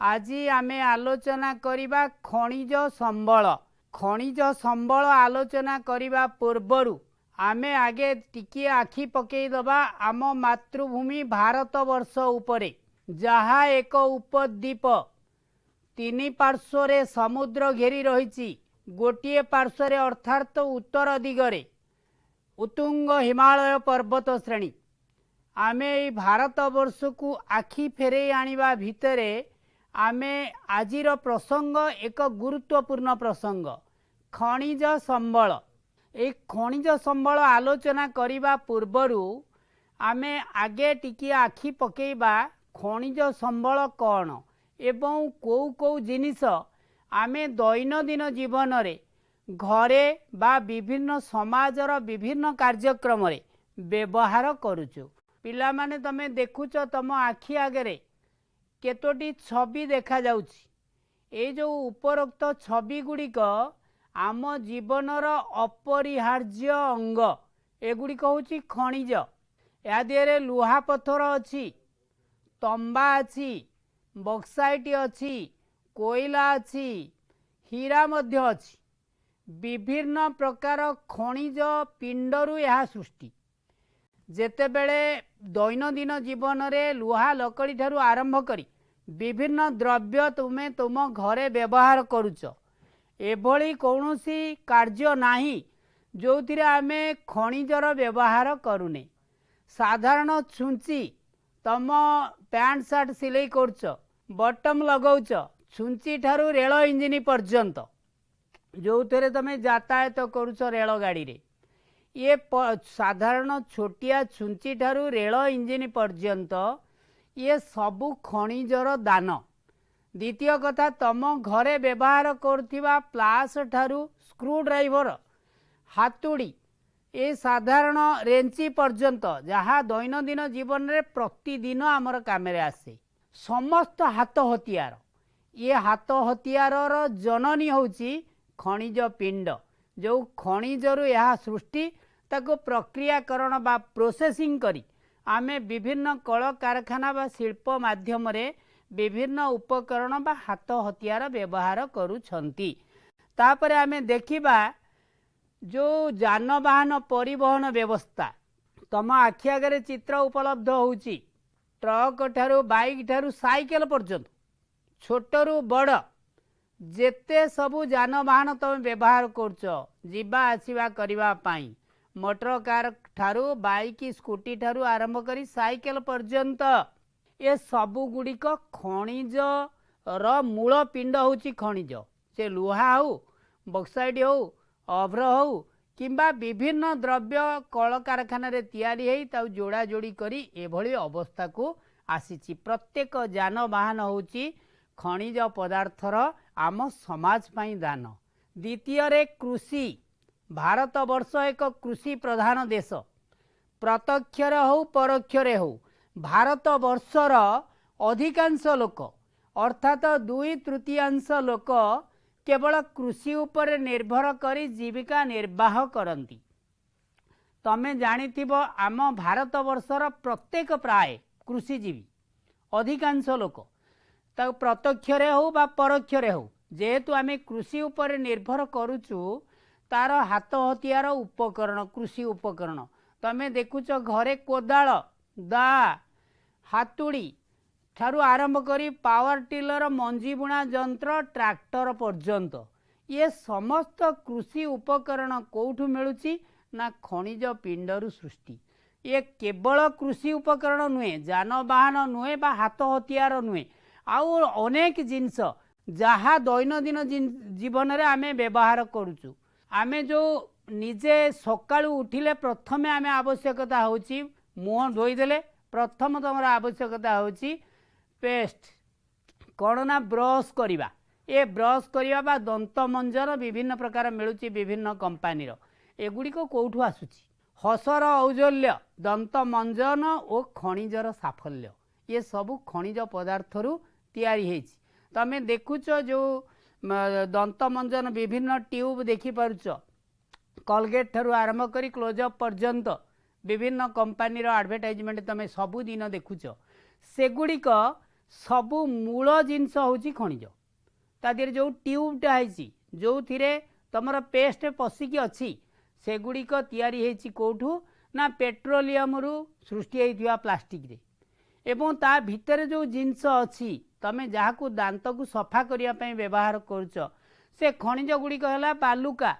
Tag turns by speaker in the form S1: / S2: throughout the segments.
S1: आज आमे आलोचना करिबा खनिज संबल। खनिज संबल आलोचना करिबा पूर्वरु आमे आगे टिके आखि पकई दबा आम मातृभूमि भारत वर्ष उपरे, जहा एक उपद्वीप तीन पार्श्वरे समुद्र घेरी रही। गोटे पार्श्वरे अर्थात उत्तर दिगरे उत्तुंग हिमालय पर्वत श्रेणी। आमे भारत वर्ष को आखि फेरे आनिबा भितरे आमे आजिर प्रसंग एक गुरुत्वपूर्ण प्रसंग खनिज संबल। एक खनिज संबल आलोचना करिबा पूर्वरु आमे आगे टिके आखि पकेइबा खनिज संबल कौन एवं को जिनिस आमे दैनंदिन जीवन रे घरे बा विभिन्न समाजर विभिन्न कार्यक्रम रे व्यवहार करूचु। पिला माने तमे देखुच तम आखि आगे केतोटी छवि देखा जाउछि। ए जो उपरोक्त छवि गुड़िक आम जीवनर अपरिहार्य अंग। एगुड़िक होछि खनिज। या देहरे लुहा पत्थर अछि, तंबा अछि, बक्साइट अछि, कोयला अछि, हीरा मध्य अछि। विभिन्न प्रकार खनिज पिंडरु यह सृष्टि। जेतेबेले दैनंदिन जीवन रे लुहा लकड़ी ठारू आरंभ करी विभिन्न द्रव्य तुमे तुम घरे व्यवहार करूच। एभली कौनसी कार्य नाही जो थिरे आमे खनिजर व्यवहार करूने। साधारण छुंची तम पैंट शर्ट सिलाई करूच, बटम लगाउच, छुंची ठारू रेल इंजिन पर्यंत जो थे तमे यातायात करूच रेल गाड़ी रे, ये साधारण छोटिया छुंची ठारू रेल इंजिन पर्यंत ये सबु खनिजर दान। द्वितीय कथा तम घरे व्यवहार करथिबा प्लास ठारू स्क्रू ड्राइवर, हातुड़ी, ये साधारण रेंची पर्यंत जहाँ दैनंदिन जीवन रे प्रतिदिन आमर कामेरे आसे। समस्त हाथ हथियार, ये हाथ हथियार जननी होची खनिज पिंड। जो खनिजरु यह सृष्टि ताको प्रक्रियाकरण बा प्रोसेसिंग करी आमे विभिन्न कल कारखाना बा शिल्प माध्यम रे विभिन्न उपकरण बा हाथ हथियार व्यवहार करूछंती। तापरे आमे देखिबा जो जानवाहन परिवहन व्यवस्था तम आखि आगे चित्र उपलब्ध होउची। ट्रक ठारू बाइक ठारू साइकेल पर्यंत छोटरू बड़ जेते सबु जानवाहन तुम व्यवहार करछ जीवा आसीबा करिबा पाई, मोटर कार ठारू बाइक स्कूटी ठारू आरंभ करी साइकेल पर्यंत ये सबु गुड़िक खनिज र मूल पिंड होची खनिज। से लुहा हो, बक्साइट हो, अभ्र हो किंबा विभिन्न द्रव्य कल कारखाना रे तैयारी हेई ताउ जोड़ा जोड़ी करी एभली अवस्था को आसीची। प्रत्येक जानवाहन होची खनिज पदार्थर आम समाज पाई दान। द्वितीय रे कृषि। भारत वर्ष एक कृषि प्रधान देश। प्रत्यक्ष हो परोक्ष हो भारत वर्षर अधिकांश लोक अर्थात 2/3 लोक केवल कृषि उपर निर्भर करी जीविका निर्वाह करती। तमे जानिथिब आम भारत वर्षर प्रत्येक प्राय कृषिजीवी अधिकांश लोक ता प्रत्यक्ष हो बा परोक्ष हो जेहेतु आमे कृषि उपर निर्भर करूचु तार हाथ हथियार उपकरण कृषि उपकरण तमे देखुच घरे कोदाल, दा, हातुड़ी ठारू आरंभ करी पावर टिलर, मंजी बुणा यंत्र, ट्रैक्टर पर्यंत ये समस्त कृषि उपकरण कोठू मिलुची ना खनिज पिंडरू सृष्टि। ये केवल कृषि उपकरण नुहे, जानवाहन नुहे बा हाथ हथियार नुहे, आउ अनेक जिनस जहाँ दैनंदिन जीवन रे आमे व्यवहार करूचु। आमे जो निजे सकाळु उठिले प्रथमे आमे आवश्यकता होची मुह धोई देले, प्रथम तमर आवश्यकता होची पेस्ट कौन ना ब्रश करिबा। ए ब्रश करिबा बा दंत मंजन विभिन्न प्रकार मिलुची विभिन्न कंपानी रो। एगुड़ी को कोठू आसुची हसर औजल्य, दंत मंजन और खनिजर साफल्य ये सबु खनिज पदार्थरू तैयारी हेची। तमे देखुच जो दंत मंजन विभिन्न ट्यूब देखि पारुच, कोलगेट ठारू आरंभ करी क्लोजअप पर्यंत विभिन्न कंपानी रो एडवर्टाइजमेंट तमे सबु दिन देखुच। सेगुड़िक सबु मूल जिनस हूँ खनिज ता देहरे जो ट्यूबटा है जो थिरे तुमर पेस्ट पशिकी अच्छी सेगुड़िक तैयारी कौठू ना पेट्रोलियम रु सृष्टि होइथिबा प्लास्टिक रे एवं ता भितर जो जिनस अच्छी तमे जहाँ दांत को सफा करने व्यवहार करुच से खनिज गुड़िक है बालुका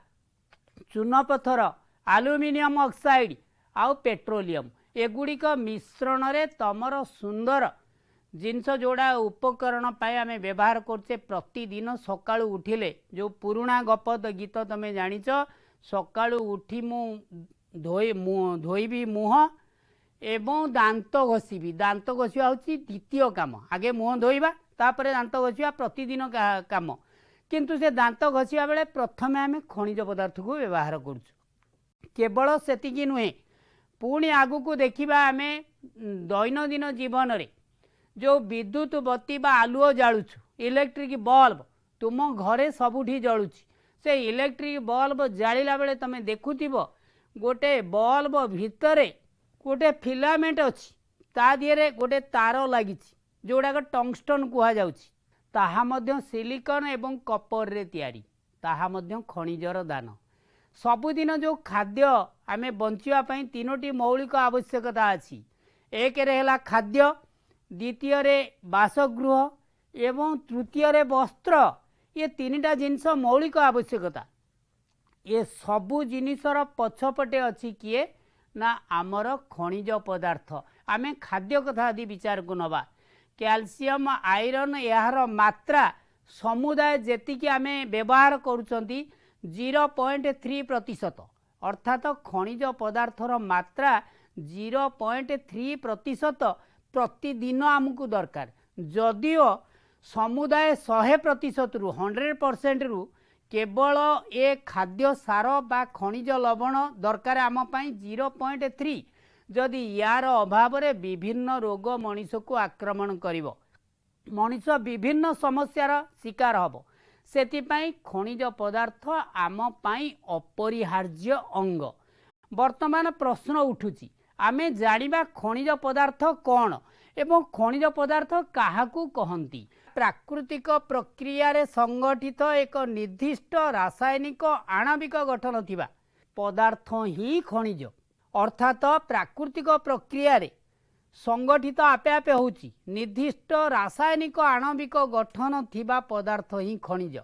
S1: चूनपथर आलुमिनियम ऑक्साइड आउ पेट्रोलियम एगुड़िक मिश्रण रे तमर सुंदर जिनस जोड़ा उपकरण पाए आम व्यवहार करचे प्रतिदिन सकाळु उठिले जो पुराणा गप गीत तमें जानिच सकाळु उठी मु धोइबी मुह एवं दांत घषिबी दांत घषिया होची द्वितीय काम आगे मुह धोइबा तापर दांत घषिया प्रतिदिन काम किंतु से दांत घषिया बेले प्रथमे आम खनिज पदार्थ को व्यवहार करूँ केवल सेतिकी नुहे पुणी आगु को देखिबा आम दैनंदिन जीवन रे जो विद्युत बत्ती बा आलुओ जालुछु इलेक्ट्रिक बल्ब तुम घरे सबुठी जलुची से इलेक्ट्रिक बल्ब जालिला बेले तमे देखुथिबो गोटे बल्ब भितरे गोटे फिलामेंट अच्छी ता दिहरे गोटे तार लागिछि जोड़ाक टंगस्टन कुहा जाउछि ताहा मध्य सिलिकन एवं कपर रे तैयारी ताहा मध्य खनिजर दान सबुदिन जो खाद्य आमे बंचिवा पई तीनोटी मौलिक आवश्यकता अछि एक रे हला खाद्य द्वितीय रे बासगृह एवं तृतीय रे वस्त्र ये तीनटा जिनस मौलिक आवश्यकता ये सबु जिनिसर पछपटे अच्छी किए ना आमर खनिज पदार्थ आमे खाद्य कथा आदि विचार को नवा कैल्शियम आयरन यार मात्रा समुदाय जेतिकी आमे व्यवहार करूचंती 0.3% अर्थात खनिज पदार्थर मात्रा 0.3% प्रतिदिन आमको दरकार जदियो समुदाय 100% रु 100% रु केवल ए खाद्य सार बा खनिज लवण दरकार आम पाई 0.3 जदि यार अभाव रे विभिन्न रोग मनीष को आक्रमण करिवो मनीष विभिन्न समस्यार शिकार हबो सेतिपाई खनिज पदार्थ आम पाई अपरिहार्य अंग वर्तमान प्रश्न उठुची आमे जानिबा खनिज पदार्थ कौन एवं खनिज पदार्थ काहाकू कहंती प्राकृतिक प्रक्रिया रे संगठित एक निर्दिष्ट रासायनिक आणविक गठन थिबा पदार्थ ही खनिज अर्थात प्राकृतिक प्रक्रिया रे संगठित आपे आपे होची निर्दिष्ट रासायनिक आणविक गठन थिबा पदार्थ ही खनिज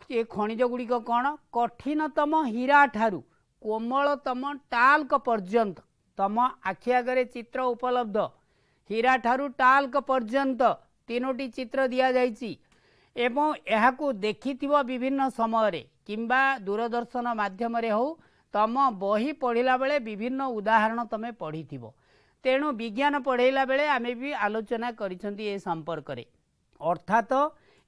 S1: ए खनिज गुड़िक कौन कठिनतम हीरा ठारू कोमलतम टाल्क पर्यंत तम आखि आगे चित्र उपलब्ध हीरा ठारू टाल्क पर्यंत तीनोटी चित्र दिया जाइछि एवं एहाकू देखिथिबो विभिन्न समय रे किंबा दूरदर्शन माध्यम रे हो तम बही पढ़िला बेले विभिन्न उदाहरण तमे पढ़िथिबो तेणु विज्ञान पढ़ेला बेले आमे भी आलोचना करिसंती ए संपर्क रे अर्थात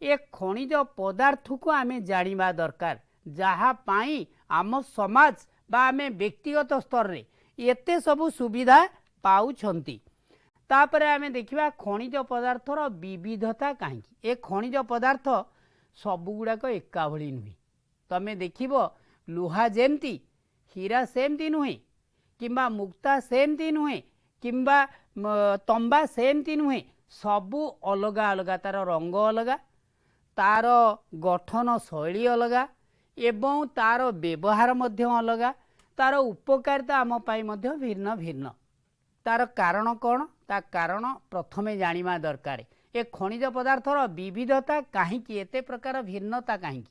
S1: ए खनिज पदार्थ को आमे जानिबा दरकार जहा पाई आम समाज बा आमे व्यक्तिगत स्तर रे एते सबु सुविधा पाउछंती तापरे आमे देखिबा खनिज पदार्थर विविधता कहीं ए खनिज पदार्थ सबु गुड़ाक एका भली नुहे तमे देखिबो लुहा जेमती हीरा सेमती नुहे किंबा मुक्ता सेमती नुहे किंबा तंबा सेमती नुहे सबु अलगा अलगा तार रंग अलगा तार गठन शैली अलगा एवं तार व्यवहार मध्य अलगा तार उपकारिता आम पाई मध्य भिन्न भिन्न तार कारण कौन ता कारण प्रथमे जानिबा दरकार ए खनिज पदार्थर विविधता कहीं एते प्रकार भिन्नता कहीं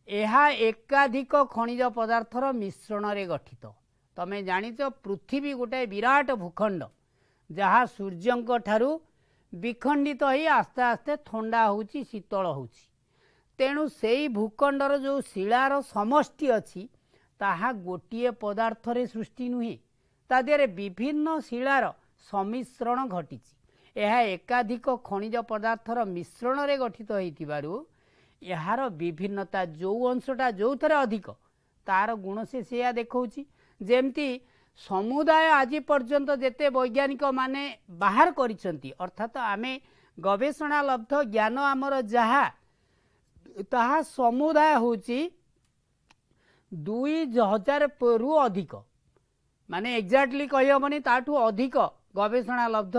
S1: एहा एकाधिक खनिज पदार्थर मिश्रण रे गठित तमे जानिच पृथ्वी गोटे विराट भूखंड जहाँ सूर्यंक ठारू विखंडित ही आस्ते आस्ते थंडा होउची शीतल होउची तेणु सेई भूखंडर जो शिलार समष्टि अछि ताहा गोटिए पदार्थ रे सृष्टि नुहे ता देहरे विभिन्न शिलार सम्मिश्रण घटिछि यह एकाधिक खनिज पदार्थर मिश्रण रे गठित होइतिबारु यार विभिन्नता जो अंशटा जो थरे अधिक तार गुण से सेया देखौछि जेमती समुदाय आज पर्यंत जेते वैज्ञानिक माने बाहर करिसंती अर्थात आमे गवेषणा लब्ध ज्ञान आमर जहा ताहा समुदाय होची 2000 रु अधिक माने एक्जाक्टली कहिबनी ताठू अधिक गवेषणा लब्ध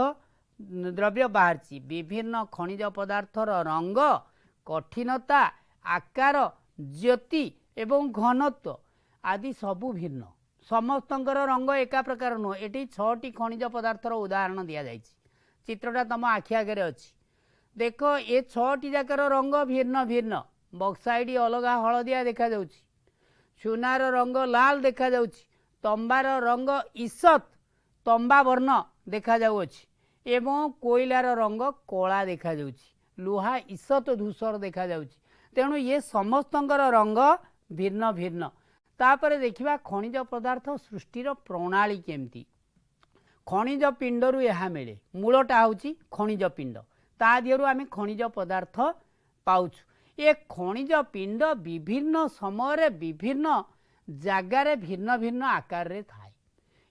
S1: द्रव्य बाहरी विभिन्न खनिज पदार्थर रंग कठिनता आकार ज्योति एवं घनत्व आदि सबू भिन्न समस्तंकर रंग एका प्रकार नुह ये 6टी खनिज पदार्थर उदाहरण दि जाए चित्रटा तुम आखि आगे अच्छी देख ये 6टी जाकर रंग भिन्न भिन्न बक्साइड अलग हलदिया देखा जाउछि सुनार रंग लाल देखा जाउछि तंबार रंग ईसत तंबा वर्ण देखा जाउछि एवं कोयलार रंग कला देखा जाउछि लुहा ईसत धूसर देखा जाउछि तेणु ये समस्तंकर रंग भिन्न भिन्न तापर देखिबा खनिज पदार्थ सृष्टिर प्रणाली केमती खनिज पिंडरू यह मिले मूलटा होची खनिज पिंड ता दियरु आमे खनिज पदार्थ पाउछु ये खनिज पिंड विभिन्न समय विभिन्न जगार भिन्न भिन्न आकार रे थाए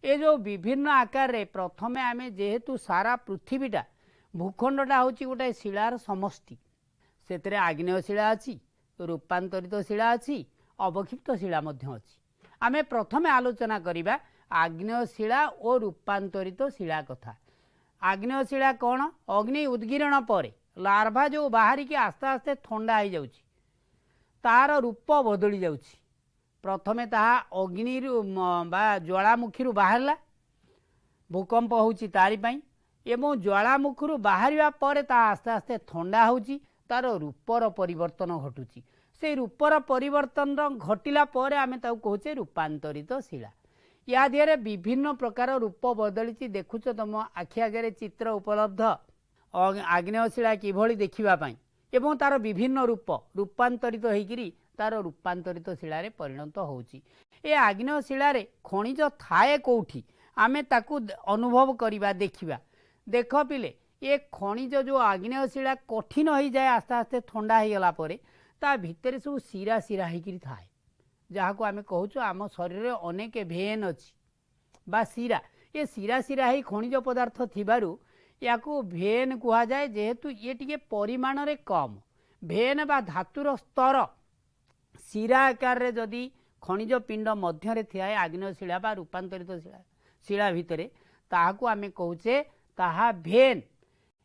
S1: ये जो विभिन्न आकार रे प्रथमे आमे जेहेतु सारा पृथ्वीटा भूखंडटा होची गोटे शिलार समष्टि सेतरे आग्नेय शिला अछि रूपांतरित शिला अछि अवक्षिप्त शिला मध्य अछि आमे प्रथमे आलोचना करिबा आग्नेय शिला और रूपांतरित शिला कथा आग्नेय शिला कौन अग्नि उद्गीरण पर लार्भा जो बाहरी के आस्ते आस्ते ठंडा हो जाउछि तार रूप बदली जाउछि प्रथमे ताहा अग्नि बा ज्वालामुखी बाहरला भूकंप होउछि तारि पई एवं ज्वालामुखी बाहरिया पर ता आस्ते आस्ते ठंडा होउछि तार रूपर परिवर्तन घटुछि से रूपर परिवर्तन घटिला पर आमे ताऊ कहूचे रूपांतरित शिला या दिहरे विभिन्न प्रकार रूप बदली देखुच तुम आखि आगे चित्र उपलब्ध आग्नेय शिला किभली देखिबा पई एवं तार विभिन्न रूप रूपांतरित होइकिरी तार रूपांतरित शिलारे परिणत होउची ए आग्नेय शिलारे खनिज थाए कोठी आमे ताकू अनुभव करिबा देखिबा देख पिले ये खनिज जो आग्नेय शिला कठिन हो जाए आस्ते आस्ते ठंडा हो गला परे ता भितर सब शिरा शिरा होइकिरी थाए जहाँ को आमे कहूँ आम शरीर अनेक भेन अच्छी बा शिरा ये शिरा शिरा ही खनिज पदार्थ थिबारु याकू भेन कुहा जाए जेहेतु ये टिके परिमाण रे कम भेन बा धातुर स्तर शिरा आकार रे जदि खनिज पिंड मध्य रे थियाए आग्नेय शिला बा रूपांतरित शिला भितरे ताहाकू आमे कहूचे ताहा भेन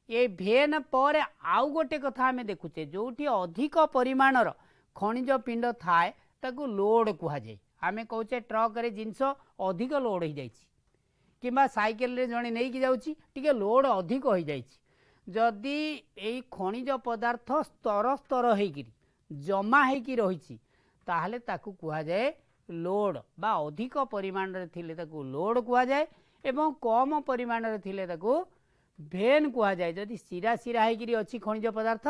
S1: ये भेन पर आउ गोटे कथा आमे देखुचे जोठी अधिक परिमाणर खनिज पिंड थाए ताकू लोड कुहा जाए आमे कहूचे ट्रक रे जिनस अधिक लोड हो जाइछि किंबा साइकेल रे जणे नै कि जाउछि टिके लोड अधिक हो जाइछि जदि एई खनिज पदार्थ स्तर स्तर हेकिरी जमा हेकि रहिछि ताहले ताकू कुहा जाए लोड बा अधिक परिमाण रे थिले ताकू लोड कुहा जाए एवं कम परिमाण रे थिले ताकू भेन कुहा जाए जदि शिरा शिरा हेकिरी अछि खनिज पदार्थ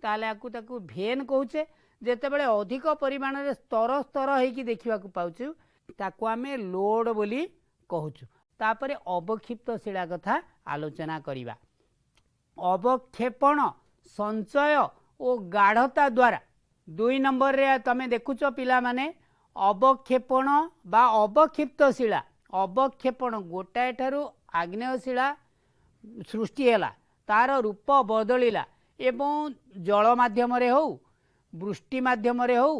S1: ताहले आकू ताकू भेन कहूचे जेतेबेले अधिक परिमाण रे स्तर स्तर हेकि देखिबा को पाउछु ताकू आमे लोड बोली कहूछु तापरे अवक्षिप्त शिला कथा आलोचना करिबा अवक्षेपण संचय और गाढ़ता द्वारा 2 नंबर रे तमे देखुछ पिला माने अवक्षेपण बा अवक्षिप्त शिला अवक्षेपण गोटाए ठारू आग्नेय शिला सृष्टि हैला तार रूप बदलिला एवं जल माध्यम रे हो वृष्टि माध्यम रे हो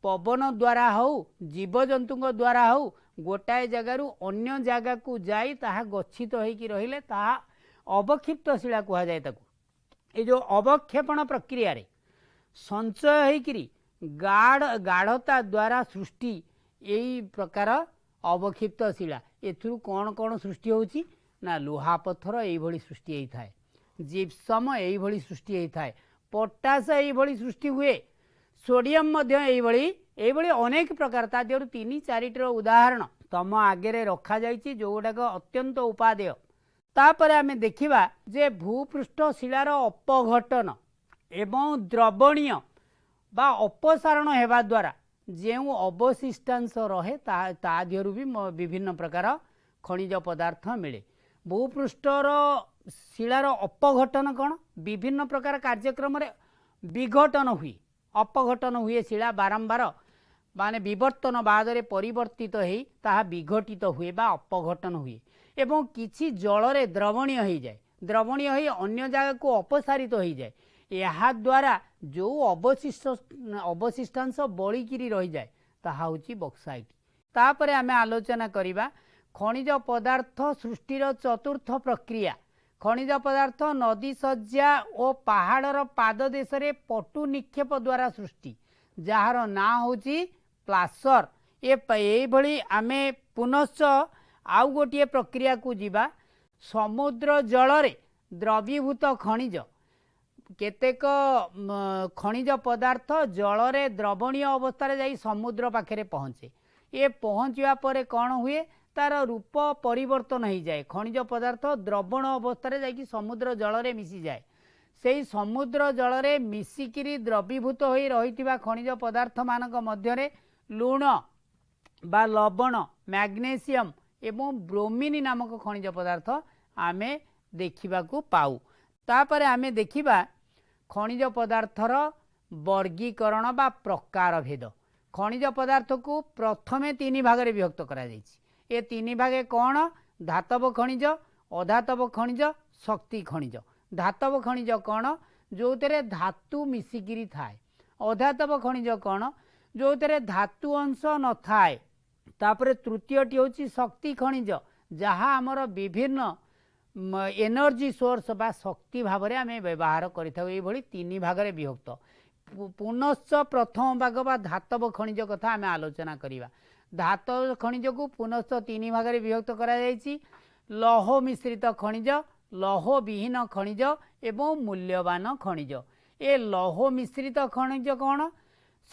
S1: पवन द्वारा हो जीवजंतु द्वारा हो गोटाए जगारू अन्य जगह को जाई ताहा गच्छित होइकी रहिले ताहा अवक्षिप्त शिला कुहा जाए ताकू ए जो अवक्षेपण प्रक्रिया रे संचय होइकी गाढ़ता द्वारा सृष्टि यही प्रकार अवक्षिप्त शिला एथुरु कौन कौन सृष्टि होउची ना लुहा पत्थर यही भली सृष्टि होई थाए जिप्सम यही भली सृष्टि होई थाए पोटास यही भली सृष्टि हुए सोडियम मध्य यही भली अनेक प्रकार ता देहरु 3-4टी उदाहरण तम आगे रखा जाइछि जो गुडाक अत्यंत उपादेय तापर आमे देखिबा जे भूपृष्ठ शिलार अपघटन एवं द्रवणीय बा अपसारण हेबा द्वारा जेउ अवशिष्टांश रहे ता दिहरु भी विभिन्न प्रकार खनिज पदार्थ मिले भूपृष्ठर शिलार अपघटन कौन विभिन्न प्रकार कार्यक्रम रे विघटन हुए अपघटन हुए शिला बारंबार माने विवर्तन बादरे परिवर्तित होई ताहा विघटित हुए बा अपघटन हुए एवं किछि जल रे द्रवणीय हो जाए द्रवणीय होई अन्य जगह को अपसारित हो जाए या द्वारा जो अवशिष्टांश बलिकिरी रही जाए ताहा होची बक्साइट तापरे आमे आलोचना करिबा खनिज पदार्थ सृष्टिर चतुर्थ प्रक्रिया खनिज पदार्थ नदी सज्जा और पहाड़र पाददेश पटु निक्षेप द्वारा सृष्टि जार ना हूँ प्लासर। ये भली आमे पुनश्च आउ गोटे प्रक्रिया को जीवा समुद्र जल रे द्रवीभूत खनिज केतेक खनिज पदार्थ जल रे द्रवणीय अवस्था जाई समुद्र पाखे पहुँचे। ये पहुँचवा पर कौन हुए तार रूप परिवर्तन हो जाए खनिज पदार्थ द्रवण अवस्था जाकि समुद्र जल रे मिसी जाए। से समुद्र जल रे मिसिकिरी द्रवीभूत हो रही खनिज पदार्थ मानक मध्य लुण बा लवण मैग्नेशियम एवं ब्रोमीन नामक खनिज पदार्थ आमे देखा पाऊ। तापर आमे देखिबा खनिज पदार्थर वर्गीकरण बा प्रकार भेद। खनिज पदार्थ को प्रथमे तीन भाग में विभक्त करा जायछि। ये तीन भागे कौन धातव खनिज अधातव खनिज शक्ति खनिज। धातव खनिज कौन जो तेरे धातु मिसिकिरी थाए। अधातव खनिज कौन जो तेरे धातु अंश न थाए। तापर तृतीयटी होची शक्ति खनिज जहाँ आमर विभिन्न एनर्जी सोर्स बा शक्ति भाव में आम व्यवहार करी तीन भाग में विभक्त। पुनश्च प्रथम भाग बा धातव खनिज कथा आम आलोचना करिबा। धातव खनिज को पुनश्च तीन भाग में विभक्त करा जायछि। लौह मिश्रित खनिज लौह विहीन खनिज एवं मूल्यवान खनिज। ए लौह मिश्रित खनिज कौन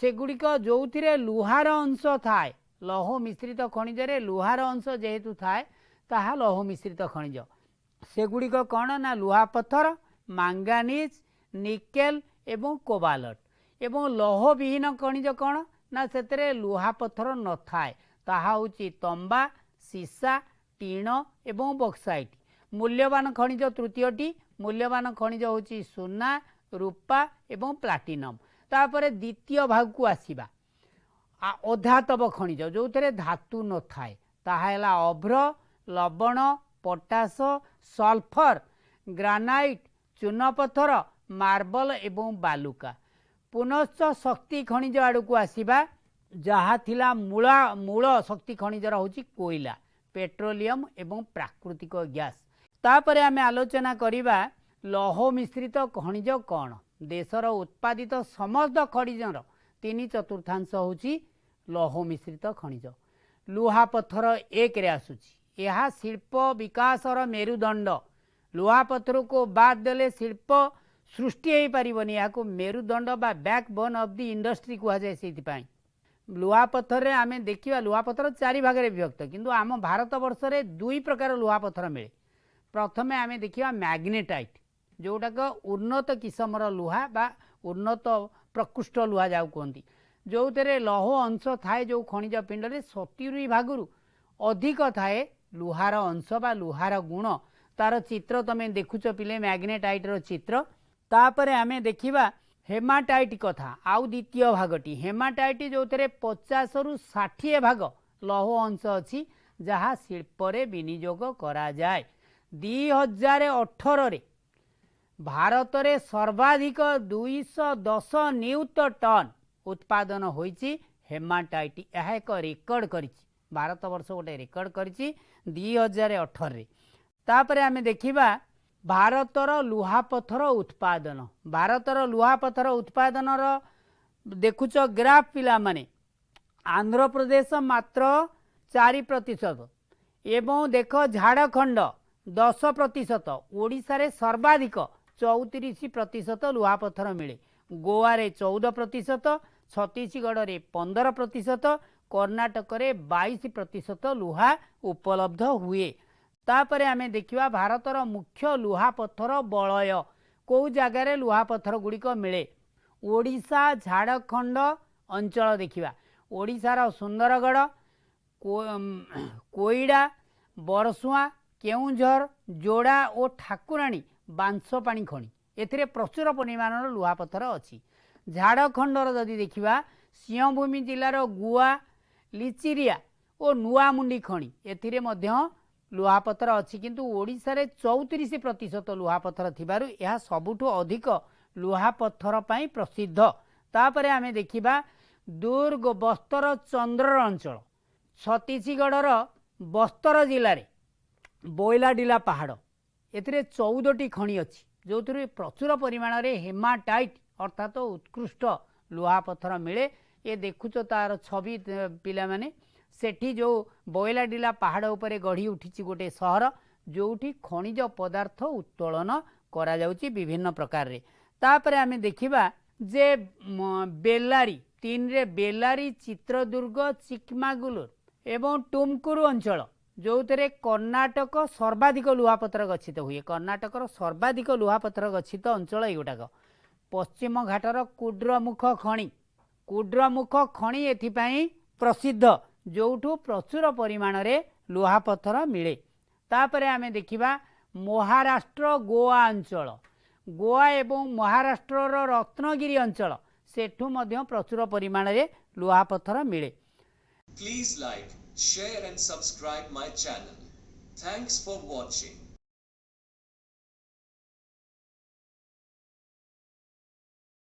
S1: सेगुड़िक जो लुहार अंश थाए। लौह मिश्रित खनिज रे लुहार अंश जेहेतु थाए ताहा लौह मिश्रित खनिज। सेगुड़िक कौन ना लुहा पत्थर मांगानीज निकेल एवं कोबालट। एवं लौह विहीन खनिज कौन ना से लुहा पत्थर न थाए ताहा होची तंबा सीसा टीण एवं बक्साइट। मूल्यवान खनिज तृतीयटी मूल्यवान खनिज होची सोना रूपा एवं प्लाटिनम। तापर द्वितीय भाग को आसीबा अधातव खनिज जो थे धातु न थाए ताहा अभ्र लवण पोटास सल्फर ग्रानाइट चूनपत्थर मार्बल एवं बालुका। पुनश्च शक्ति खनिज आड़ को आसीबा जहा थिला मूल शक्ति खनिजर होची कोयला पेट्रोलियम एवं प्राकृतिक गैस। तापरे आमे आलोचना करिबा लौह मिश्रित खनिज कौन। देशर उत्पादित समस्त खनिजर 3/4 होची लौह मिश्रित खनिज। लुहा पत्थर एक रे आसुची यह शिल्प विकासर मेरुदंड। लुहा पत्थर को बाद देले शिल्प सृष्टि हो पारिबनी। याको मेरुदंड बा बैकबोन ऑफ द इंडस्ट्री कहा जाए। से लुहा पत्थर रे आमे देखिबा लुहा पत्थर 4 भाग में विभक्त किंतु आम भारत वर्ष रे 2 प्रकार लुहा पत्थर मिले। प्रथमे आमे देखिबा मैग्नेटाइट जोटाक उन्नत किस्मर लुहा बा उन्नत प्रकृष्ट लुहा जाऊ कहती जो तेरे लौह अंश थाए जो खनिज पिंड रे 70 भागरु अधिक थाए लुहार अंश बा लुहार गुण। तार चित्र तमें देखुच पिले मैग्नेटाइट रो चित्र। तापरे आमे देखिबा हेमाटाइट कथा आउ द्वितीय भागटी हेमाटाइट जो थे 50 रु 60 भाग लौह अंश अच्छी जहाँ शिल्प रे विनियोग करा जाए। 2018 रे भारत रे सर्वाधिक 210 न्यूट टन उत्पादन होइछि हेमाटाइट। यह एक रेकर्ड करिछि भारत वर्ष गोटे रेकर्ड करिछि 2018 रे। तापरे आमे देखिबा भारतर लुहापथर उत्पादन। भारतर लुहापथर उत्पादन देखुच ग्राफ पिला माने आंध्र प्रदेश मात्र 4% एवं देख झारखंड 10%। ओडिशा रे सर्वाधिक 34% लुहापथर मिले। गोवा रे 14%, छत्तीसगढ़ रे 15%, कर्णाटक रे 22% लुहा उपलब्ध हुए। तापरे आमे देखिबा भारतर मुख्य लुहापथर बलय कौ जगार लुहापथर गुड़िक मिले। ओडिशा झारखंड अंचल देखिबा ओडिशार सुंदरगढ़ कोईडा बरसुआ केउंझर जोड़ा और ठाकुराणी बांसपाणी खଣି एथिरे प्रचुर परिमाण लुहापथर अच्छी। झारखंडर जदि देखिबा सिंहभूमि जिलार गुआ लिचिरिया और नुआमुंडी खଣି एथिरे मध्य लुहापथर अच्छी किंतु ओडिशा रे 34% लुहापथर थिबारु यह सबुठु अधिक लुहापथर पई प्रसिद्ध। तापरे आमे देखिबा दुर्ग बस्तर चंद्र अंचल छत्तीसगढ़र बस्तर जिले में बोइलाडिला पहाड़ एथिरे 14टी खଣି अछि जो प्रचुर परिमाण रे हेमाटाइट अर्थात उत्कृष्ट लुहा पत्थर मिले। ये देखुच तार छवि पिला माने सेठी जो बयलाडिला पहाड़ उपरे गढ़ी उठी गोटे सहर जोठी खनिज पदार्थ उत्तोलन करा जाउची विभिन्न प्रकार रे। तापरे आमे देखिबा जे बेलारी 3 रे बेलारी चित्रदुर्ग चिकमागुलुर एवं टुमकुरु अंचल जो कर्णाटक सर्वाधिक लुहापत्र गच्छित हुए। कर्णाटकर सर्वाधिक लुहापत्र गच्छित अंचल एगुटाक। पश्चिम घाटर कुड्रमुख खଣି एथिपाई प्रसिद्ध जोठू प्रचुर परिमाण रे लुहापत्थर मिले। तापरे आमे देखिबा महाराष्ट्र गोवा अंचल, गोवा एवं महाराष्ट्र रत्नगिरी अंचल सेठू मध्य प्रचुर परिमाण रे लुहापत्थर मिले।
S2: Please like, share and subscribe my channel. Thanks for watching.